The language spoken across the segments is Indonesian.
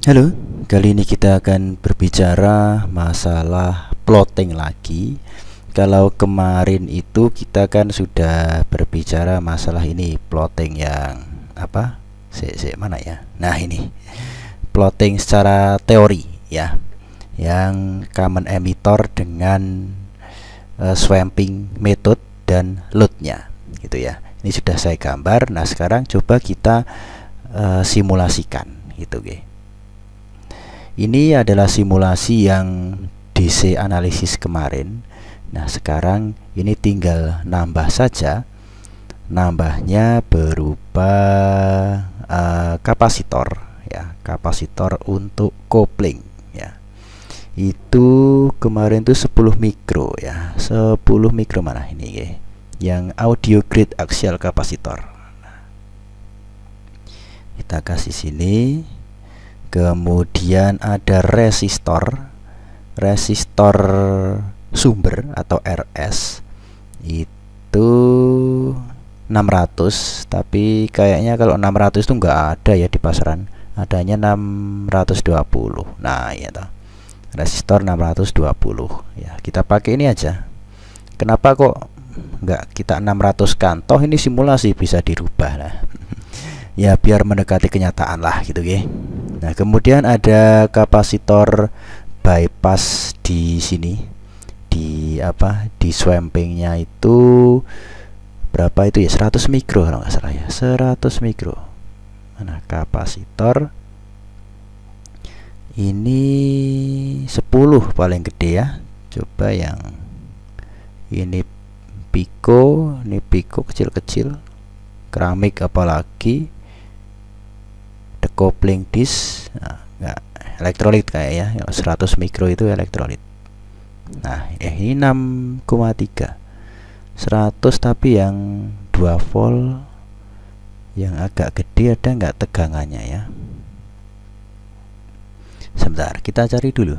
Halo, kali ini kita akan berbicara masalah plotting lagi. Kalau kemarin itu kita kan sudah berbicara masalah ini, plotting yang apa? Mana ya? Nah, ini plotting secara teori ya, yang common emitter dengan swamping method dan loadnya gitu ya. Ini sudah saya gambar. Nah, sekarang coba kita simulasikan gitu, oke. Ini adalah simulasi yang DC analisis kemarin. Nah, sekarang ini tinggal nambah saja. Nambahnya berupa kapasitor ya, kapasitor untuk kopling ya. Itu kemarin tuh 10 mikro ya. 10 mikro mana ini ya? Yang audio grade axial kapasitor. Kita kasih sini. Kemudian ada resistor sumber atau RS itu 600, tapi kayaknya kalau 600 itu nggak ada ya di pasaran, adanya 620. Nah, ya toh. Resistor 620 ya, kita pakai ini aja. Kenapa kok nggak kita 600 kan? Toh ini simulasi, bisa dirubah lah. Ya biar mendekati kenyataan lah gitu ya. Nah, kemudian ada kapasitor bypass di sini, di swampingnya itu berapa itu ya, 100 mikro kalau nggak salah ya, 100 mikro. Mana kapasitor ini 10 paling gede ya. Coba yang ini pico, ini pico kecil-kecil, keramik apalagi, coupling disk. Nah, enggak, elektrolit kayak ya, 100 mikro itu elektrolit. Nah, ini 6,3 100, tapi yang 2 volt yang agak gede, ada nggak tegangannya ya. Sebentar, kita cari dulu.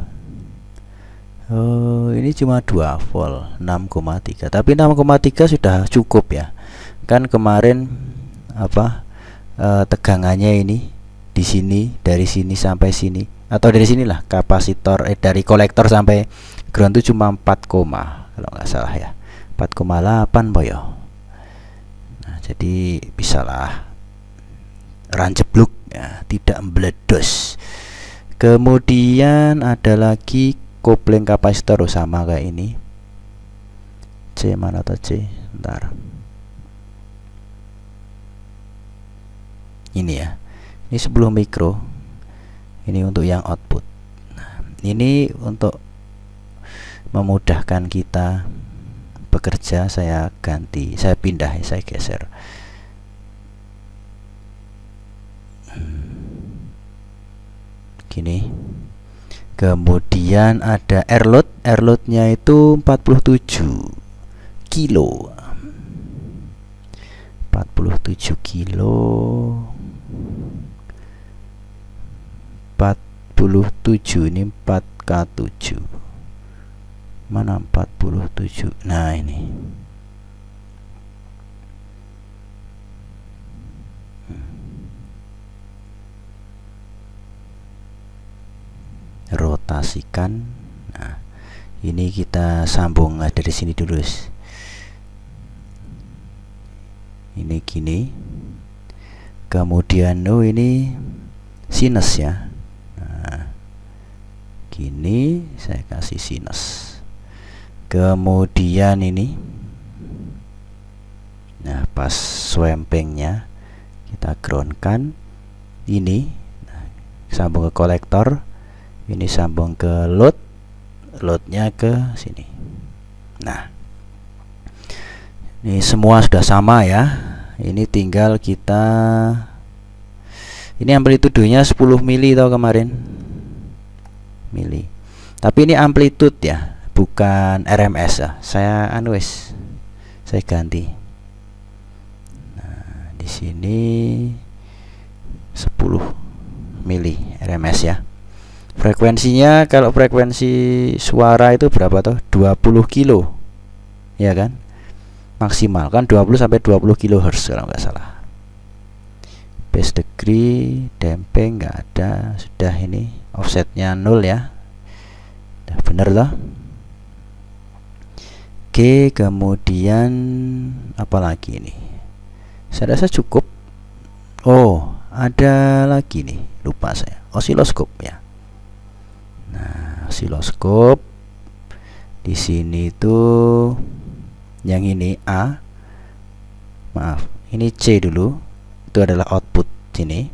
Oh, ini cuma 2 volt 6,3, tapi 6,3 sudah cukup ya. Kan kemarin tegangannya ini di sini, dari sini sampai sini, atau dari sinilah kapasitor dari kolektor sampai ground itu cuma 4, kalau nggak salah ya, 4,8 boyo. Nah, jadi bisalah ranjebluk ya, tidak meledos. Kemudian ada lagi kopling kapasitor sama kayak ini. C mana tuh C? Bentar. Ini ya. Ini 10 mikro. Ini untuk yang output. Nah, ini untuk memudahkan kita bekerja, saya ganti, saya pindah, saya geser. Gini. Kemudian ada airload. Airloadnya itu 47 kilo. 47 kilo. 47 ini 4K7. Mana 47? Nah, ini. Rotasikan. Nah, ini kita sambung dari sini dulu. Ini gini. Kemudian ini sinus ya. Gini, saya kasih sinus. Kemudian ini, nah pas swampingnya kita groundkan ini, nah, sambung ke kolektor, ini sambung ke load, loadnya ke sini. Nah, ini semua sudah sama ya. Ini tinggal kita, ini amplitudenya 10 mili tau kemarin, mili. Tapi ini amplitude ya, bukan RMS ya. Saya saya ganti. Nah, di sini 10 mili RMS ya. Frekuensinya, kalau frekuensi suara itu berapa tuh? 20 kilo. Ya kan? Maksimal kan 20 sampai 20 kHz kalau nggak salah. Phase degree, damping nggak ada, sudah. sudah ini offsetnya 0 ya. Udah bener loh. Oke, kemudian apa lagi ini? Saya rasa cukup. Oh, ada lagi nih, lupa saya. Osiloskop ya. Nah, osiloskop di sini tuh yang ini A. Maaf, ini C dulu. Itu adalah output sini.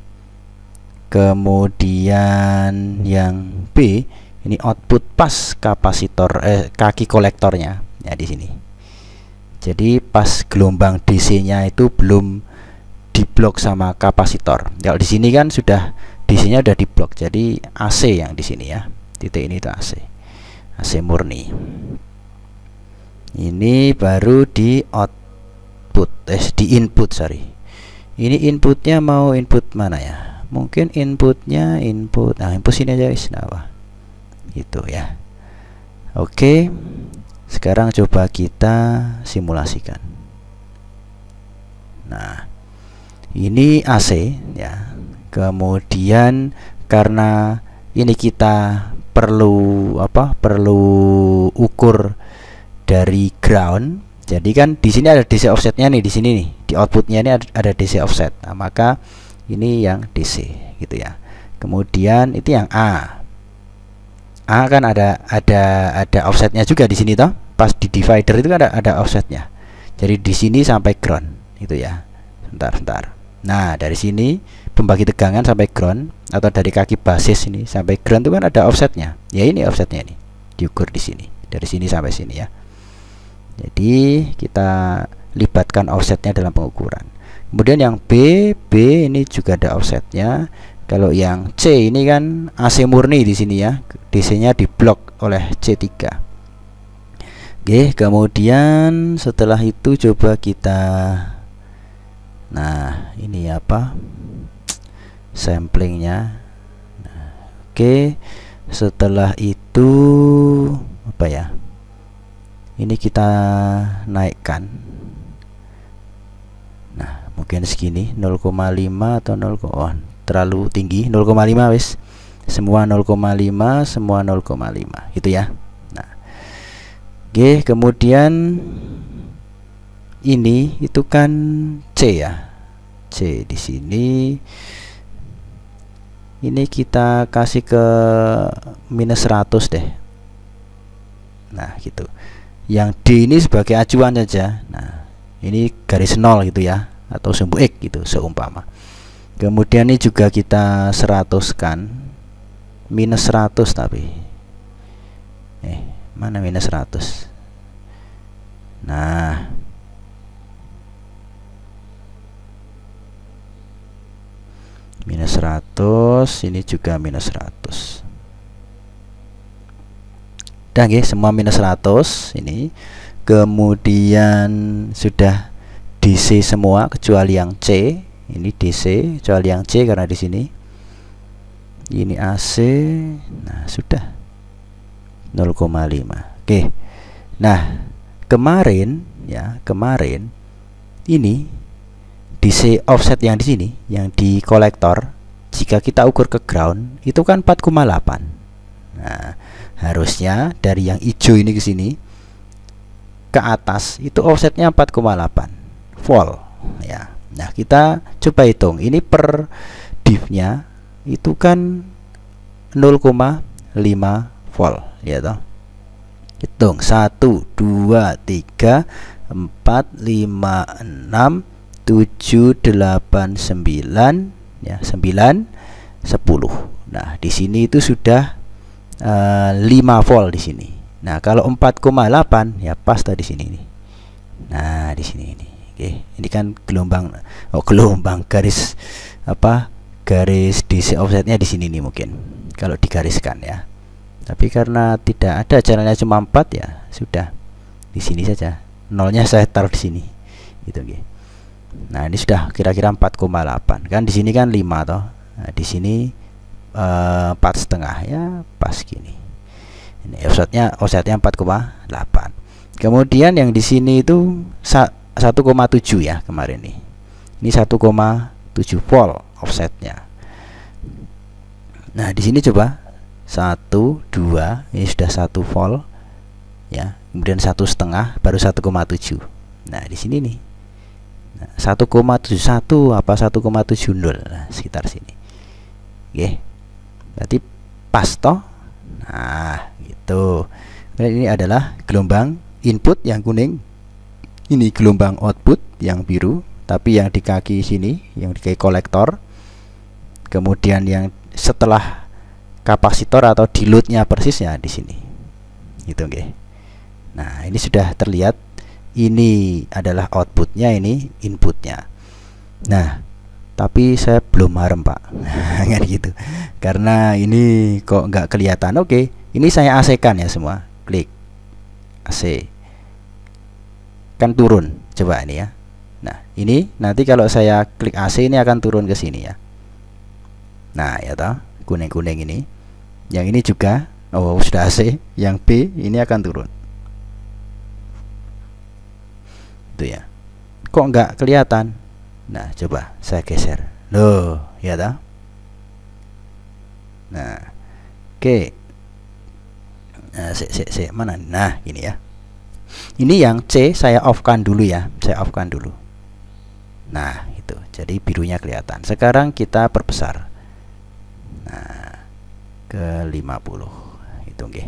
Kemudian yang B, ini output pas kapasitor kaki kolektornya. Ya di sini. Jadi pas gelombang DC-nya itu belum diblok sama kapasitor. Kalau di sini kan sudah DC-nya udah diblok. Jadi AC yang di sini ya. Titik ini itu AC. AC murni. Ini baru di output, di input, sorry. Ini inputnya mau input mana ya? Mungkin inputnya input. Nah, input sini aja guys. Nah, gitu ya. Oke. Sekarang coba kita simulasikan. Nah, ini AC ya. Kemudian karena ini kita perlu apa? Perlu ukur dari ground. Jadi kan di sini ada DC offsetnya nih, di sini nih. Di outputnya ini ada DC offset. Nah, maka ini yang DC gitu ya. Kemudian itu yang A. A kan ada offsetnya juga di sini toh. Pas di divider itu kan ada offsetnya. Jadi di sini sampai ground itu ya. Bentar. Nah, dari sini pembagi tegangan sampai ground atau dari kaki basis ini sampai ground itu kan ada offsetnya. Ya ini offsetnya ini. Diukur di sini. Dari sini sampai sini ya. Jadi kita libatkan offsetnya dalam pengukuran. Kemudian yang B ini juga ada offsetnya. Kalau yang C ini kan AC murni di sini ya. DC-nya diblok oleh C3. Oke, kemudian setelah itu coba kita, nah ini apa, samplingnya. Nah, oke, setelah itu apa ya, ini kita naikkan. Nah, mungkin segini 0,5 atau 0, oh, terlalu tinggi 0,5 wis. Semua 0,5, semua 0,5 gitu ya. Nah, oke, kemudian ini itu kan C ya. C di sini. Ini kita kasih ke minus 100 deh. Nah, gitu. Yang D ini sebagai acuan saja. Nah, ini garis 0 gitu ya, atau sumbu X gitu seumpama. Kemudian ini juga kita 100 kan. Minus 100 tapi mana minus 100. Nah, minus 100, ini juga minus 100. Dan semua minus 100 ini. Kemudian sudah DC semua kecuali yang C. Ini DC kecuali yang C karena di sini ini AC. Nah, sudah 0,5. Oke. Nah, kemarin ini DC offset yang di sini, yang di kolektor, jika kita ukur ke ground itu kan 4,8. Nah, harusnya dari yang hijau ini ke sini ke atas itu offsetnya 4,8 volt ya. Nah, kita coba hitung. Ini per div-nya itu kan 0,5 volt ya toh. Hitung 1 2 3 4 5 6 7 8 9 ya, 9 10. Nah, di sini itu sudah 5 volt di sini. Nah, kalau 4,8 ya pas tadi sini nih. Nah, di sini ini. Oke, ini kan gelombang garis apa? Garis DC offsetnya di sini nih mungkin kalau digariskan ya. Tapi karena tidak ada, channelnya cuma 4 ya, sudah di sini saja. Nolnya saya taruh di sini. Gitu nggih. Nah, ini sudah kira-kira 4,8. Kan di sini kan 5 toh. Nah, di sini 4,5 ya, pas gini. Ini offsetnya 4,8. Kemudian yang di sini itu 1,7 ya kemarin nih. Ini 1,7 volt offsetnya. Nah, di sini coba 1 2, ini sudah 1 volt ya, kemudian 1,5 baru 1,7. Nah, di sini nih 1,71 apa 1,70, nah, sekitar sini. Oke, berarti pas toh. Nah, gitu. Dan ini adalah gelombang input yang kuning, ini gelombang output yang biru, tapi yang di kaki sini, yang di kaki kolektor. Kemudian yang setelah kapasitor atau diode-nya persisnya di sini. Gitu, oke. Nah, ini sudah terlihat. Ini adalah outputnya, ini inputnya. Nah, tapi saya belum marem, Pak. Kan gitu. Karena ini kok nggak kelihatan. Oke, ini saya AC-kan ya semua. Klik AC. Kan turun. Coba ini ya. Nah, ini nanti kalau saya klik AC ini akan turun ke sini ya. Nah, ya toh, kuning-kuning ini. Yang ini juga, oh sudah AC. Yang B ini akan turun. Itu ya. Kok nggak kelihatan? Nah, coba saya geser. Loh, ya toh. Nah, oke. Nah, mana? Nah, ini ya. Ini yang C saya off-kan dulu ya. Saya off-kan dulu. Nah, itu. Jadi birunya kelihatan. Sekarang kita perbesar. Nah, ke 50 itu oke.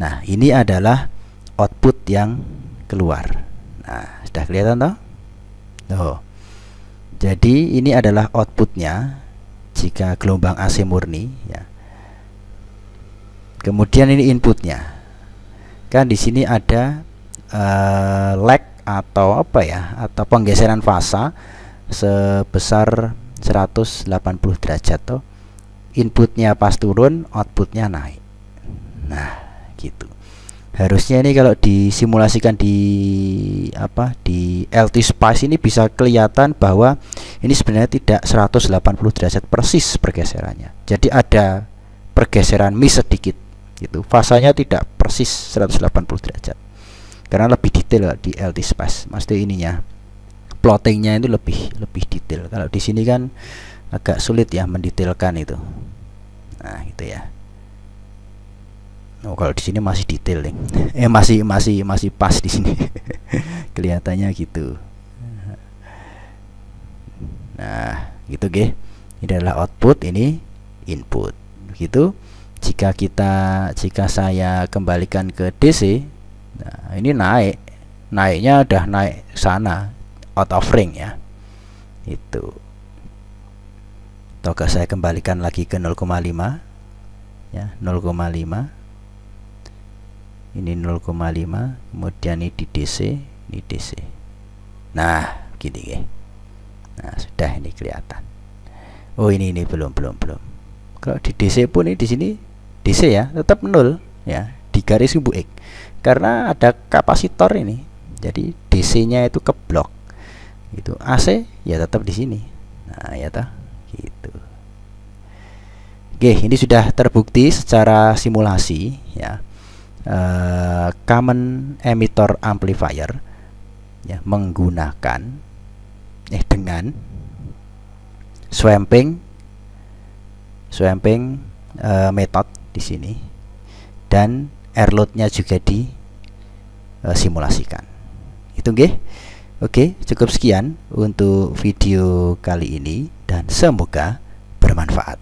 Nah, ini adalah output yang keluar. Nah, sudah kelihatan toh? Tuh. Jadi ini adalah outputnya jika gelombang AC murni ya. Kemudian ini inputnya. Kan di sini ada lag atau apa ya? Atau penggeseran fasa sebesar 180 derajat toh. Inputnya pas turun, outputnya naik. Nah, gitu. Harusnya ini kalau disimulasikan di di LT-Spice ini bisa kelihatan bahwa ini sebenarnya tidak 180 derajat persis pergeserannya. Jadi ada pergeseran miss sedikit gitu. Fasanya tidak persis 180 derajat. Karena lebih detail di LT-Spice. Maksudnya ininya plottingnya itu lebih detail. Kalau di sini kan agak sulit ya mendetailkan itu. Nah, gitu ya. Oh, kalau di sini masih detail nih. masih pas di sini. Kelihatannya gitu. Nah, gitu ge. Ini adalah output, ini input. Begitu. Jika saya kembalikan ke DC, nah ini naiknya udah naik sana, out of ring ya. Itu. Atau saya kembalikan lagi ke 0,5 ya, 0,5. Ini 0,5, kemudian ini di DC, ini DC. Nah, gini ya. Nah, sudah ini kelihatan. Oh, ini belum. Kalau di DC pun ini di sini DC ya, tetap 0 ya, di garis kubu X. Karena ada kapasitor ini. Jadi DC-nya itu keblok. Itu AC ya tetap di sini. Nah, ya toh. Gitu. Oke, ini sudah terbukti secara simulasi ya. Common emitter amplifier ya, menggunakan dengan swamping method di sini, dan air load-nya juga disimulasikan. Itu nggih. Oke, cukup sekian untuk video kali ini dan semoga bermanfaat.